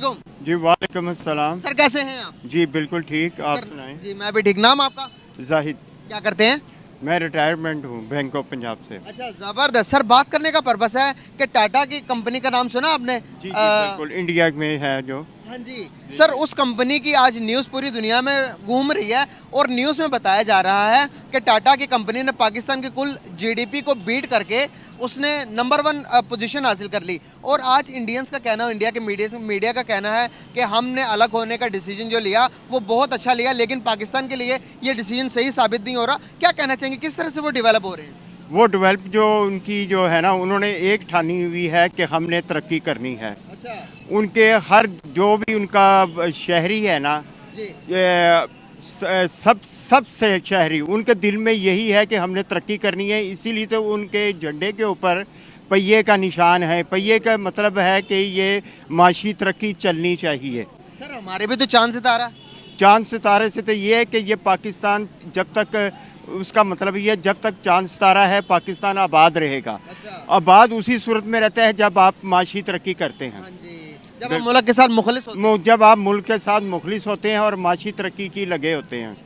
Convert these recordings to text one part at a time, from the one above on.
वालेकुम। जी वालेकुम अस्सलाम। सर कैसे हैं आप? जी बिल्कुल ठीक, आप सर सुनाएं। जी मैं भी ठीक। नाम आपका? जाहिद। क्या करते हैं? मैं रिटायरमेंट हूँ बैंक ऑफ पंजाब से। अच्छा जबरदस्त। सर बात करने का पर्पस है कि टाटा की कंपनी का नाम सुना आपने? जी जी बिल्कुल, इंडिया में है जो। हाँ जी। सर उस कंपनी की आज न्यूज़ पूरी दुनिया में घूम रही है और न्यूज़ में बताया जा रहा है कि टाटा की कंपनी ने पाकिस्तान की कुल जीडीपी को बीट करके उसने नंबर 1 पोजीशन हासिल कर ली। और आज इंडियंस का कहना, इंडिया के मीडिया का कहना है कि हमने अलग होने का डिसीजन जो लिया वो बहुत अच्छा लिया, लेकिन पाकिस्तान के लिए ये डिसीजन सही साबित नहीं हो रहा। क्या कहना चाहेंगे, किस तरह से वो डेवलप हो रहे हैं? वो डेवलप जो उनकी जो है ना, उन्होंने एक ठानी हुई है कि हमने तरक्की करनी है। अच्छा उनके हर जो भी उनका शहरी है ना, जी। ये सबसे शहरी उनके दिल में यही है कि हमने तरक्की करनी है। इसीलिए तो उनके झंडे के ऊपर पहिए का निशान है। पहिए का मतलब है कि ये माशी तरक्की चलनी चाहिए। सर हमारे भी तो चांद सितारा। चांद सितारे से तो ये है कि ये पाकिस्तान जब तक, उसका मतलब ये जब तक चांद सितारा है पाकिस्तान आबाद रहेगा। अच्छा। आबाद उसी सूरत में रहता है जब आप माशी तरक्की करते हैं। हाँ जी। जब हम मुल्क के साथ मुखलिस होते हैं। जब आप मुल्क के साथ मुखलिस होते हैं और माशी तरक्की की लगे होते हैं।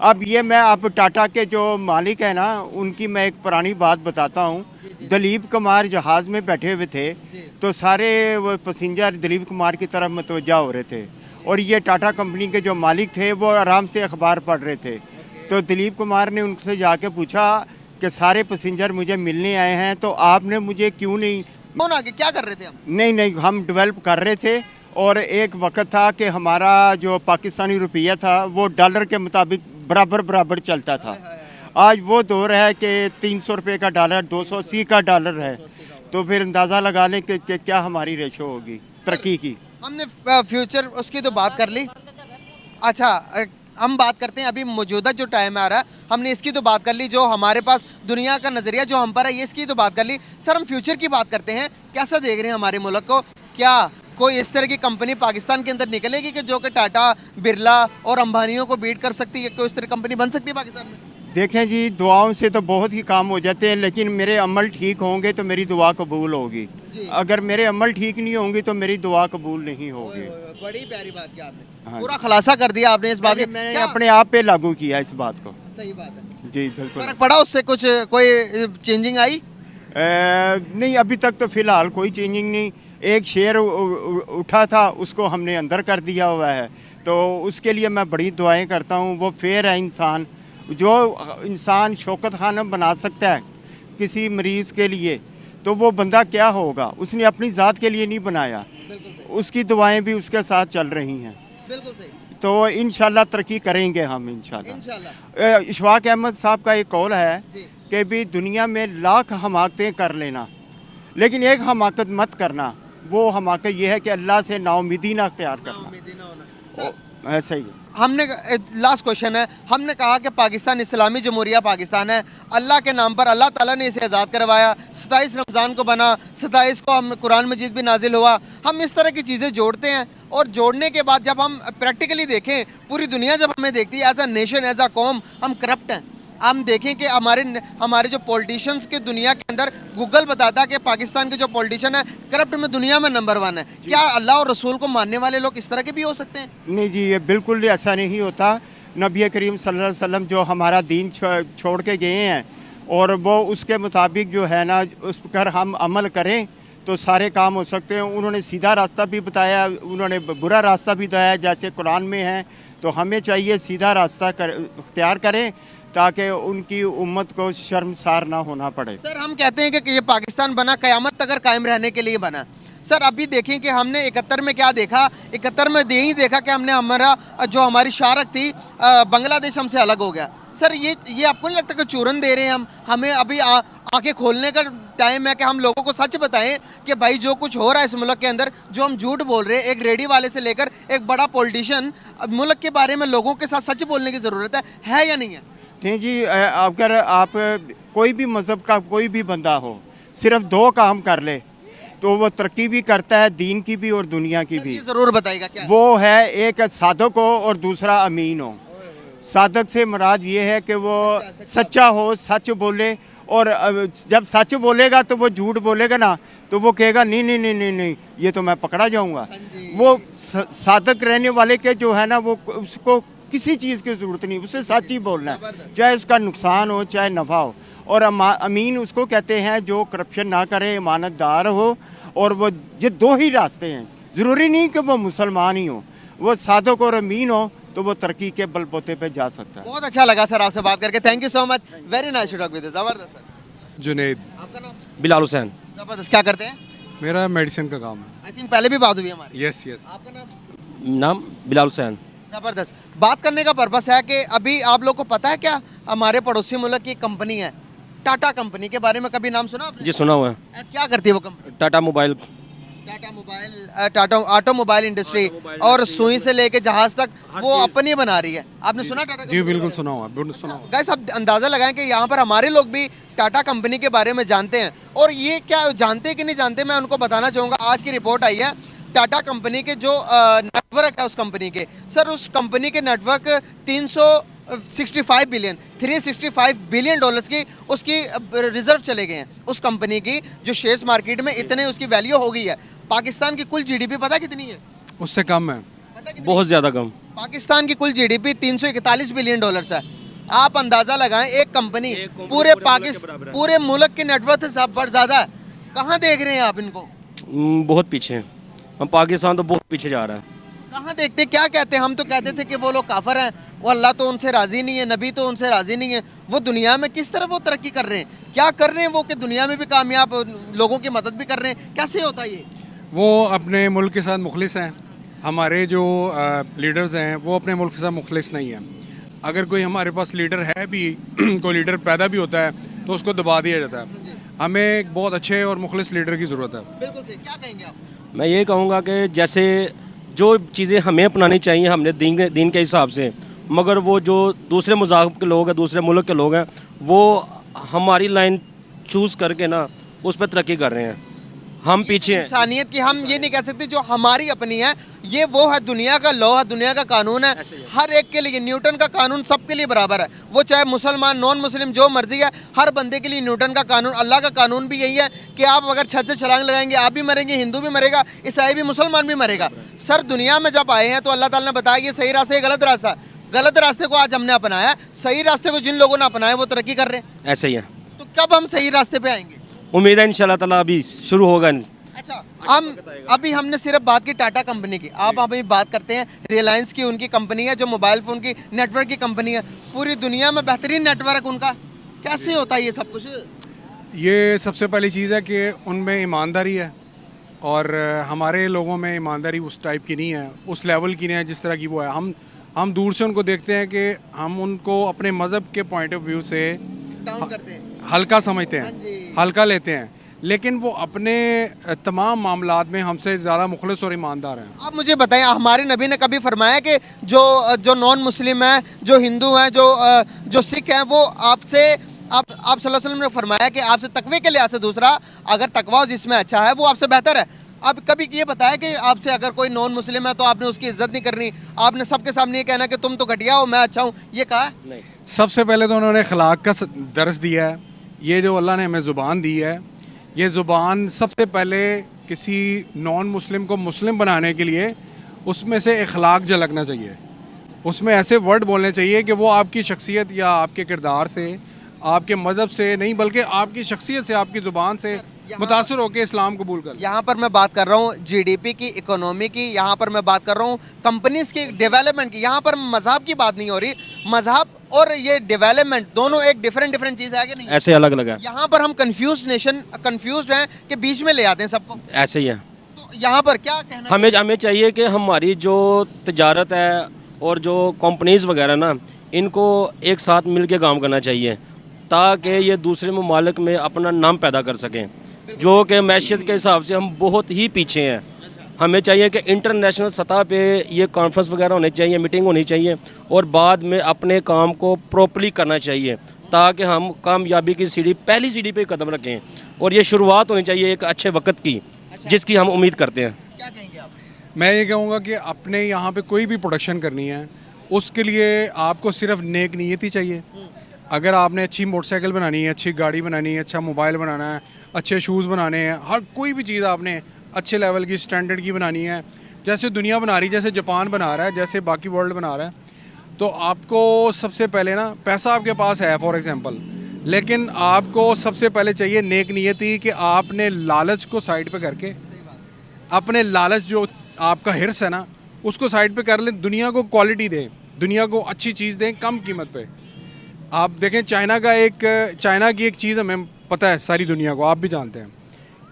अब ये मैं आप टाटा के जो मालिक है ना, उनकी मैं एक पुरानी बात बताता हूँ। दिलीप कुमार जहाज़ में बैठे हुए थे तो सारे वो पैसेंजर दिलीप कुमार की तरफ मुतवज्जा हो रहे थे और ये टाटा कंपनी के जो मालिक थे वो आराम से अखबार पढ़ रहे थे। तो दिलीप कुमार ने उनसे जाके पूछा कि सारे पैसेंजर मुझे मिलने आए हैं तो आपने मुझे क्यों नहीं। कौन आगे क्या कर रहे थे हम? नहीं, हम डेवलप कर रहे थे और एक वक्त था कि हमारा जो पाकिस्तानी रुपया था वो डॉलर के मुताबिक बराबर चलता था। आज वो दौर है कि 300 रुपये का डॉलर 280 का डॉलर है। तो फिर अंदाज़ा लगा लें कि क्या हमारी रेशो होगी तरक्की की। हमने फ्यूचर उसकी तो बात कर ली। अच्छा हम बात करते हैं अभी मौजूदा जो टाइम आ रहा है, हमने इसकी तो बात कर ली। जो हमारे पास दुनिया का नज़रिया जो हम पर है ये इसकी तो बात कर ली। सर हम फ्यूचर की बात करते हैं, कैसा देख रहे हैं हमारे मुल्क को? क्या कोई इस तरह की कंपनी पाकिस्तान के अंदर निकलेगी कि जो कि टाटा, बिरला और अंबानियों को बीट कर सकती है? कोई इस तरह कंपनी बन सकती है पाकिस्तान में? देखें जी, दुआओं से तो बहुत ही काम हो जाते हैं, लेकिन मेरे अमल ठीक होंगे तो मेरी दुआ कबूल होगी। अगर मेरे अमल ठीक नहीं होंगे तो मेरी दुआ कबूल नहीं होगी। बड़ी प्यारी बात की आपने। हाँ, पूरा खुलासा कर दिया आपने इस बात की। मैंने क्या? अपने आप पे लागू किया इस बात को। सही बात है। जी बिल्कुल। फर्क पड़ा उससे? कुछ कोई चेंजिंग आई? नहीं, अभी तक तो फिलहाल कोई चेंजिंग नहीं। एक शेयर उठा था, उसको हमने अंदर कर दिया हुआ है। तो उसके लिए मैं बड़ी दुआएं करता हूँ। वो फेयर है इंसान। जो इंसान शौकत खाना बना सकता है किसी मरीज़ के लिए, तो वो बंदा क्या होगा? उसने अपनी ज़ात के लिए नहीं बनाया। उसकी दुआएं भी उसके साथ चल रही हैं। बिल्कुल सही। तो इंशाल्लाह तरक्की करेंगे हम इंशाल्लाह। इशफाक अहमद साहब का एक कौल है कि भी दुनिया में लाख हमाकतें कर लेना, लेकिन एक हमाकत मत करना। वो हमाकत ये है कि अल्लाह से नाउमीदी ना अख्तियार करना। ऐसा ही हमने लास्ट क्वेश्चन है, हमने कहा कि पाकिस्तान इस्लामी जमहूरिया पाकिस्तान है। अल्लाह के नाम पर अल्लाह ताला ने इसे आज़ाद करवाया। 27 रमज़ान को बना, 27 को हम कुरान मजीद भी नाजिल हुआ। हम इस तरह की चीज़ें जोड़ते हैं और जोड़ने के बाद जब हम प्रैक्टिकली देखें, पूरी दुनिया जब हमें देखती है as a nation, as a कौम हम करप्ट हैं। हम देखें कि हमारे जो पॉलिटिशियंस के दुनिया के अंदर, गूगल बताता है कि पाकिस्तान के जो पॉलिटिशियन है करप्ट में दुनिया में नंबर 1 है। क्या अल्लाह और रसूल को मानने वाले लोग इस तरह के भी हो सकते हैं? नहीं जी, ये बिल्कुल ऐसा नहीं होता। नबी करीम सल्लल्लाहु अलैहि वसल्लम जो हमारा दीन छोड़ के गए हैं और वो उसके मुताबिक जो है ना, उस पर हम अमल करें तो सारे काम हो सकते हैं। उन्होंने सीधा रास्ता भी बताया, उन्होंने बुरा रास्ता भी बताया जैसे कुरान में है। तो हमें चाहिए सीधा रास्ता इख्तियार करें ताकि उनकी उम्मत को शर्मसार ना होना पड़े। सर हम कहते हैं कि ये पाकिस्तान बना क़यामत तक कायम रहने के लिए बना। सर अभी देखें कि हमने 71 में क्या देखा। 71 में यही देखा कि हमने हमारी शारक थी बांग्लादेश हमसे अलग हो गया। सर ये आपको नहीं लगता कि चूरन दे रहे हैं हम? हमें अभी आंखें खोलने का टाइम है कि हम लोगों को सच बताएं कि भाई जो कुछ हो रहा है इस मुल्क के अंदर, जो हम झूठ बोल रहे हैं, एक रेडी वाले से लेकर एक बड़ा पॉलिटिशियन, मुल्क के बारे में लोगों के साथ सच बोलने की ज़रूरत है या नहीं है? नहीं जी, अगर आप कोई भी मज़हब का कोई भी बंदा हो, सिर्फ 2 काम कर ले तो वो तरक्की भी करता है, दीन की भी और दुनिया की भी। ज़रूर बताइएगा क्या? वो है एक साधक हो और दूसरा अमीन हो। साधक से मुराद ये है कि वो सच्चा हो, सच बोले और जब सच बोलेगा तो वो झूठ बोलेगा ना, तो वो कहेगा नहीं नहीं नहीं नहीं नहीं, ये तो मैं पकड़ा जाऊंगा। वो सादक रहने वाले के जो है ना, वो उसको किसी चीज़ की ज़रूरत नहीं, उसे सच ही बोलना है, चाहे उसका नुकसान हो चाहे नफ़ा हो। और अमीन उसको कहते हैं जो करप्शन ना करे, ईमानतदार हो। और वो ये दो ही रास्ते हैं, ज़रूरी नहीं कि वो मुसलमान ही हो, वो सादक और अमीन हो तो वो तरक्की के बलबूते पे जा सकता है। बहुत अच्छा लगा सर आपसे बात करके, thank you so much, very nice to talk with, जबरदस्त सर। जुनेद। आपका नाम? बिलाल हुसैन। जबरदस्त, क्या करते हैं? मेरा मेडिसिन का काम है। आई थिंक पहले भी बात हुई हमारी। Yes yes. आपका नाम? नाम बिलाल हुसैन। जबरदस्त। बात करने का पर्पस है कि अभी आप लोग को पता है क्या, हमारे पड़ोसी मुल्क की कंपनी है टाटा कंपनी, के बारे में कभी नाम सुना आपने? जी सुना हुआ है। क्या करती है वो company? Tata mobile. Tata mobile, Tata automobile industry, और सुई से लेके जहाज तक वो अपनी बना रही है। आपने सुना टाटा? जी बिल्कुल सुना हुआ, बिल्कुल सुना हुआ। गाइस आप अंदाजा लगाएं कि यहाँ पर हमारे लोग भी टाटा कंपनी के बारे में जानते हैं, और ये क्या जानते हैं कि नहीं जानते, मैं उनको बताना चाहूँगा। आज की रिपोर्ट आई है टाटा कंपनी के जो नेटवर्क है उस कंपनी के, सर उस कंपनी के नेटवर्क 365 बिलियन डॉलर्स की उसकी रिजर्व चले गए हैं उस कंपनी की, जो शेयर्स मार्केट में इतने उसकी वैल्यू हो गई है। पाकिस्तान की कुल जीडीपी पता कितनी है? उससे कम है। पता कितनी? बहुत ज़्यादा कम। पाकिस्तान की कुल जीडीपी 341 बिलियन डॉलर्स है। आप अंदाजा लगाएं, एक कंपनी पूरे पाकिस्तान, पूरे मुल्क के नेटवर्क से पर ज्यादा है। कहाँ देख रहे हैं आप इनको? बहुत पीछे हैं हम, पाकिस्तान तो बहुत पीछे जा रहा है। कहाँ देखते, क्या कहते हैं? हम तो कहते थे कि वो लोग काफर हैं, वो अल्लाह तो उनसे राजी नहीं है, नबी तो उनसे राजी नहीं है। वो दुनिया में किस तरह वो तरक्की कर रहे हैं, क्या कर रहे हैं वो, कि दुनिया में भी कामयाब, लोगों की मदद भी कर रहे हैं, कैसे होता है ये? वो अपने मुल्क के साथ मुखलिस हैं। हमारे जो लीडर्स हैं वो अपने मुल्क के साथ मुखलिस नहीं हैं। अगर कोई हमारे पास लीडर है भी कोई लीडर पैदा भी होता है तो उसको दबा दिया जाता है। हमें एक बहुत अच्छे और मुखलिस लीडर की ज़रूरत है। बिल्कुल सही, क्या कहेंगे आप? मैं ये कहूँगा कि जैसे जो चीज़ें हमें अपनानी चाहिए हमने दीन के हिसाब से, मगर वो जो दूसरे मज़ाहब के लोग हैं, दूसरे मुल्क के लोग हैं, वो हमारी लाइन चूज़ करके ना उस पर तरक्की कर रहे हैं, हम पीछे हैं। इंसानियत की हम ये नहीं कह सकते, जो हमारी अपनी है, ये वो है, दुनिया का लॉ है, दुनिया का कानून है, हर एक के लिए। न्यूटन का कानून सबके लिए बराबर है, वो चाहे मुसलमान नॉन मुस्लिम जो मर्जी है, हर बंदे के लिए न्यूटन का कानून, अल्लाह का कानून भी यही है कि आप अगर छत से छलांग लगाएंगे आप भी मरेंगे, हिंदू भी मरेगा, ईसाई भी, मुसलमान भी मरेगा। सर दुनिया में जब आए हैं तो अल्लाह ताला ने बताया ये सही रास्ता है, गलत रास्ता। गलत रास्ते को आज हमने अपनाया, सही रास्ते को जिन लोगों ने अपनाया वो तरक्की कर रहे हैं। ऐसे ही है। तो कब हम सही रास्ते पे आएंगे? उम्मीद है इंशाल्लाह ताला अभी शुरू होगा। अच्छा, हम अभी हमने सिर्फ बात की टाटा कंपनी की, आप अभी बात करते हैं रिलायंस की, उनकी कंपनी है जो मोबाइल फ़ोन की नेटवर्क की कंपनी है, पूरी दुनिया में बेहतरीन नेटवर्क उनका, कैसे होता है ये सब कुछ? ये सबसे पहली चीज़ है कि उनमें ईमानदारी है, और हमारे लोगों में ईमानदारी उस टाइप की नहीं है, उस लेवल की नहीं है जिस तरह की वो है। हम दूर से उनको देखते हैं कि हम उनको अपने मज़हब के पॉइंट ऑफ व्यू से डाउन करते हैं, हल्का समझते हाँ जी। हैं, हल्का लेते हैं, लेकिन वो अपने तमाम मामलात में हमसे ज़्यादा मुखलिस और ईमानदार हैं। आप मुझे बताएं, हमारे नबी ने कभी फरमाया कि जो नॉन मुस्लिम है, जो हिंदू हैं, जो सिख हैं, वो आपसे, आप सल्लल्लाहु अलैहि वसल्लम ने फरमाया कि आपसे तकवे के लिहाज से, दूसरा अगर तकवा जिसमें अच्छा है वो आपसे बेहतर है। आप कभी ये बताया कि आपसे अगर कोई नॉन मुस्लिम है तो आपने उसकी इज्जत नहीं करनी, आपने सबके सामने ये कहना कि तुम तो घटिया हो मैं अच्छा हूँ, ये कहा? नहीं। सबसे पहले तो उन्होंने अखलाक का दर्स दिया है। ये जो अल्लाह ने हमें ज़ुबान दी है, ये ज़ुबान सबसे पहले किसी नॉन मुस्लिम को मुस्लिम बनाने के लिए उसमें से अखलाक झलकना चाहिए, उसमें ऐसे वर्ड बोलने चाहिए कि वो आपकी शख्सियत या आपके किरदार से, आपके मज़हब से नहीं बल्कि आपकी शख्सियत से, आपकी ज़ुबान से मुतासर होकर इस्लाम कबूल कर। यहाँ पर मैं बात कर रहा हूँ जीडीपी की, इकोनॉमी की, यहाँ पर मैं बात कर रहा हूँ कंपनीज की डेवलपमेंट की। यहाँ पर मजहब की बात नहीं हो रही, मजहब और ये डेवलपमेंट दोनों एक डिफरेंट चीज़ है कि नहीं? ऐसे अलग अलग है। यहाँ पर हम कंफ्यूज हैं कि बीच में ले आते हैं सबको। ऐसे ही है। तो यहाँ पर क्या कहना? हमें चाहिए कि हमारी जो तजारत है और जो कंपनीज वगैरह ना, इनको एक साथ मिल के काम करना चाहिए ताकि ये दूसरे ममालिक में अपना नाम पैदा कर सकें, जो कि मैशियत के हिसाब से हम बहुत ही पीछे हैं। हमें चाहिए कि इंटरनेशनल सतह पे ये कॉन्फ्रेंस वगैरह होने चाहिए, मीटिंग होनी चाहिए, और बाद में अपने काम को प्रॉपर्ली करना चाहिए ताकि हम कामयाबी की सीढ़ी, पहली सीढ़ी पे कदम रखें, और ये शुरुआत होनी चाहिए एक अच्छे वक्त की जिसकी हम उम्मीद करते हैं। क्या कहेंगे आप? मैं ये कहूँगा कि अपने यहाँ पे कोई भी प्रोडक्शन करनी है उसके लिए आपको सिर्फ नेक नीयत ही चाहिए। अगर आपने अच्छी मोटरसाइकिल बनानी है, अच्छी गाड़ी बनानी है, अच्छा मोबाइल बनाना है, अच्छे शूज़ बनाने हैं, हर कोई भी चीज़ आपने अच्छे लेवल की स्टैंडर्ड की बनानी है, जैसे दुनिया बना रही है, जैसे जापान बना रहा है, जैसे बाकी वर्ल्ड बना रहा है, तो आपको सबसे पहले ना पैसा आपके पास है फॉर एग्जांपल, लेकिन आपको सबसे पहले चाहिए नेक नियति कि आपने लालच को साइड पे करके अपने लालच जो आपका हिर्स है ना उसको साइड पे कर लें, दुनिया को क्वालिटी दें, दुनिया को अच्छी चीज़ दें कम कीमत पे। आप देखें चाइना की एक चीज़ हमें पता है, सारी दुनिया को आप भी जानते हैं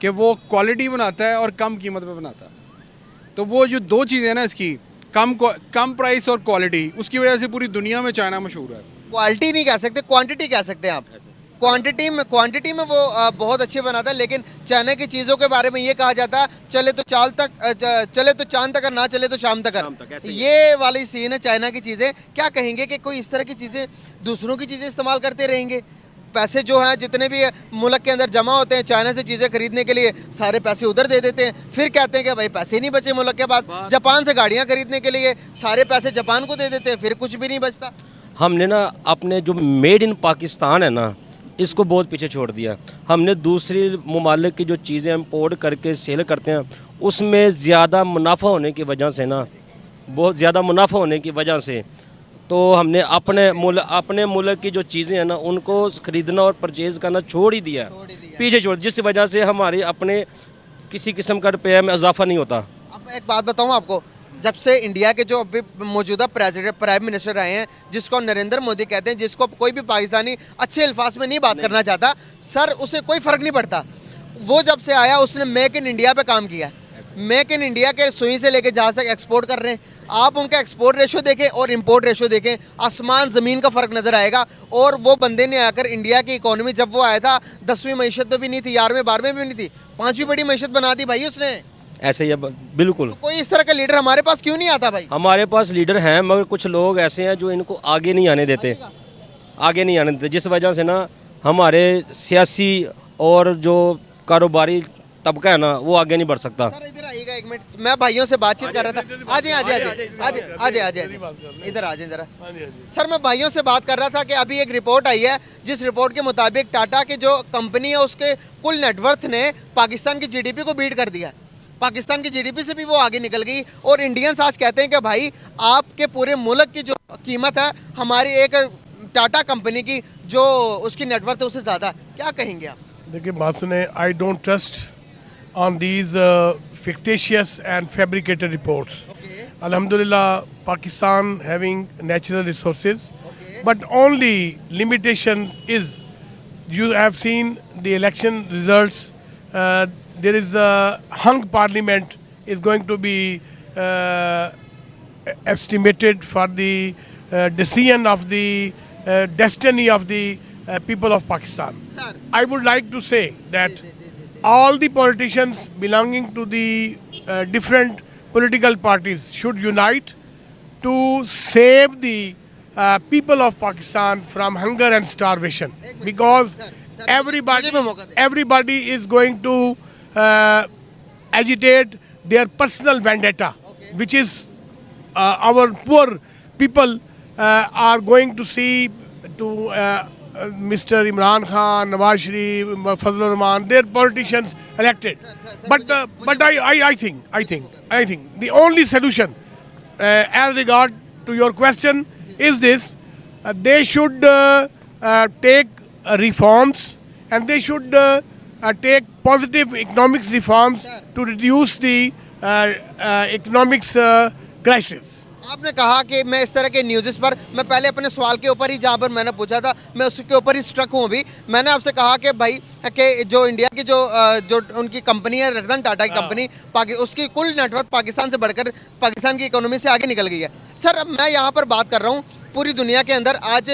कि वो क्वालिटी बनाता है और कम कीमत पे बनाता है। तो वो जो दो चीज़ें हैं ना इसकी, कम प्राइस और क्वालिटी, उसकी वजह से पूरी दुनिया में चाइना मशहूर है। क्वालिटी नहीं कह सकते, क्वांटिटी कह सकते हैं आप। क्वांटिटी में वो बहुत अच्छे बनाता है, लेकिन चाइना की चीज़ों के बारे में ये कहा जाता है चले तो चांद तक और ना चले तो शाम तक ऐसे ही ये वाली सीन है चाइना की चीज़ें। क्या कहेंगे कि कोई इस तरह की चीज़ें दूसरों की चीज़ें इस्तेमाल करते रहेंगे? पैसे जो हैं जितने भी मुल्क के अंदर जमा होते हैं चाइना से चीज़ें खरीदने के लिए, सारे पैसे उधर दे देते हैं, फिर कहते हैं कि भाई पैसे नहीं बचे मुल्क के पास। जापान से गाड़ियाँ खरीदने के लिए सारे पैसे जापान को दे देते हैं, फिर कुछ भी नहीं बचता। हमने ना अपने जो मेड इन पाकिस्तान है ना, इसको बहुत पीछे छोड़ दिया। हमने दूसरी ममालिक की जो चीज़ें इम्पोर्ट करके सेल करते हैं, उसमें ज़्यादा मुनाफा होने की वजह से ना, बहुत ज़्यादा मुनाफा होने की वजह से तो हमने अपने मुल्क की जो चीज़ें हैं ना उनको ख़रीदना और परचेज़ करना छोड़ ही दिया, पीछे छोड़, जिस वजह से हमारे अपने किसी किस्म का रुपये में इजाफा नहीं होता। अब एक बात बताऊं आपको, जब से इंडिया के जो अभी मौजूदा प्राइम मिनिस्टर आए हैं, जिसको नरेंद्र मोदी कहते हैं, जिसको कोई भी पाकिस्तानी अच्छे अल्फाज में नहीं बात करना चाहता, सर उसे कोई फ़र्क नहीं पड़ता। वो जब से आया उसने मेक इन इंडिया पे काम किया। मेक इन इंडिया के सुई से लेके जहाँ तक एक्सपोर्ट कर रहे हैं, आप उनका एक्सपोर्ट रेशो देखें और इंपोर्ट रेशो देखें, आसमान ज़मीन का फ़र्क नज़र आएगा। और वो बंदे ने आकर इंडिया की इकोनॉमी, जब वो आया था 10वीं मीशत में भी नहीं थी, 11वें 12वें में भी नहीं थी, 5वीं बड़ी मीशत बना दी भाई उसने। ऐसे ही बिल्कुल। तो कोई इस तरह का लीडर हमारे पास क्यों नहीं आता भाई? हमारे पास लीडर हैं, मगर कुछ लोग ऐसे हैं जो इनको आगे नहीं आने देते, जिस वजह से ना हमारे सियासी और जो कारोबारी तबका है ना वो आगे नहीं बढ़ सकता। सर इधर आइएगा एक मिनट, मैं भाइयों से बातचीत कर रहा था। आजे इधर आ जाए जरा। सर मैं भाइयों से बात कर रहा था कि अभी एक रिपोर्ट आई है, जिस रिपोर्ट के मुताबिक टाटा की जो कंपनी है उसके कुल नेटवर्थ ने पाकिस्तान की जीडीपी को बीट कर दिया। पाकिस्तान की जीडीपी से भी वो आगे निकल गई। और इंडियंस आज कहते हैं कि भाई आपके पूरे मुल्क की जो कीमत है हमारी एक टाटा कंपनी की जो उसकी नेटवर्थ है उससे ज़्यादा। क्या कहेंगे आप? देखिए बात सुने, I don't trust on these fictitious and fabricated reports. Okay. Alhamdulillah, Pakistan having natural resources, but only limitation is, you have seen the election results. There is a hung parliament is going to be estimated for the decision of the destiny of the people of Pakistan. Sir. I would like to say that all the politicians belonging to the different political parties should unite to save the people of Pakistan from hunger and starvation, because everybody is going to agitate their personal vendetta, which is our poor people are going to see to Mr. Imran Khan, Nawaz Sharif, Fazlur Rahman, their politicians elected. But I think the only solution, as regard to your question, is this: they should take reforms, and they should take positive economics reforms to reduce the economics crisis. आपने कहा कि मैं इस तरह के news पर, मैं पहले अपने सवाल के ऊपर ही जहाँ पर मैंने पूछा था मैं उसके ऊपर ही स्ट्रक हूँ अभी। मैंने आपसे कहा कि भाई कि जो इंडिया की जो उनकी कंपनी है रतन टाटा की कंपनी, उसकी कुल नेटवर्थ पाकिस्तान से बढ़कर पाकिस्तान की इकोनॉमी से आगे निकल गई है। सर अब मैं यहाँ पर बात कर रहा हूँ, पूरी दुनिया के अंदर आज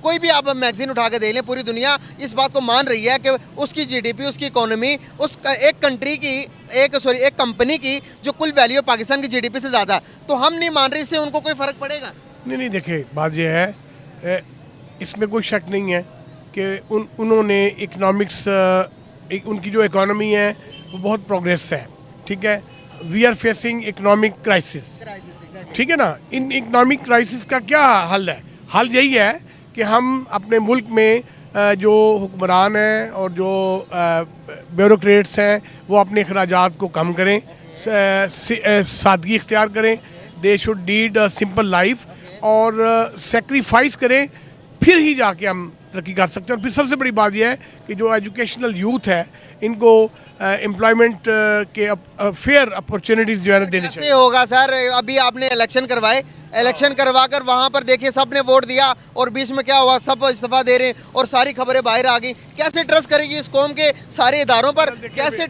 कोई भी आप मैगजीन उठा के देख लें, पूरी दुनिया इस बात को मान रही है कि उसकी जीडीपी, उसकी इकोनॉमी, उस एक कंट्री की एक कंपनी की जो कुल वैल्यू पाकिस्तान की जीडीपी से ज़्यादा। तो हम नहीं मान रहे, इससे उनको कोई फ़र्क पड़ेगा? नहीं देखिए बात यह है, इसमें कोई शक नहीं है कि उन्होंने इकोनॉमिक्स, उनकी जो इकोनॉमी है वो बहुत प्रोग्रेस है, ठीक है। We are facing economic crisis, ठीक है ना। इन इकोनॉमिक क्राइसिस का क्या हल है? हल यही है कि हम अपने मुल्क में जो हुक्मरान हैं और जो ब्यूरोक्रेट्स हैं वो अपने अखराजात को कम करें, सादगी इख्तियार करें। They should lead a simple life और सेक्रीफाइस करें, फिर ही जाके हम तरक्की कर सकते हैं। और फिर सबसे बड़ी बात यह है कि जो एजुकेशनल यूथ है इनको एम्प्लॉयमेंट के फेयर अपॉर्चुनिटीज़ जो है ना देने कैसे चाहिए। होगा सर? अभी आपने इलेक्शन करवाए, इलेक्शन करवा कर वहाँ पर देखिए सबने वोट दिया और बीच में क्या हुआ, सब इस्तीफा दे रहे हैं और सारी खबरें बाहर आ गई। कैसे ट्रस्ट करेगी इस कौम के सारे इदारों पर? कैसे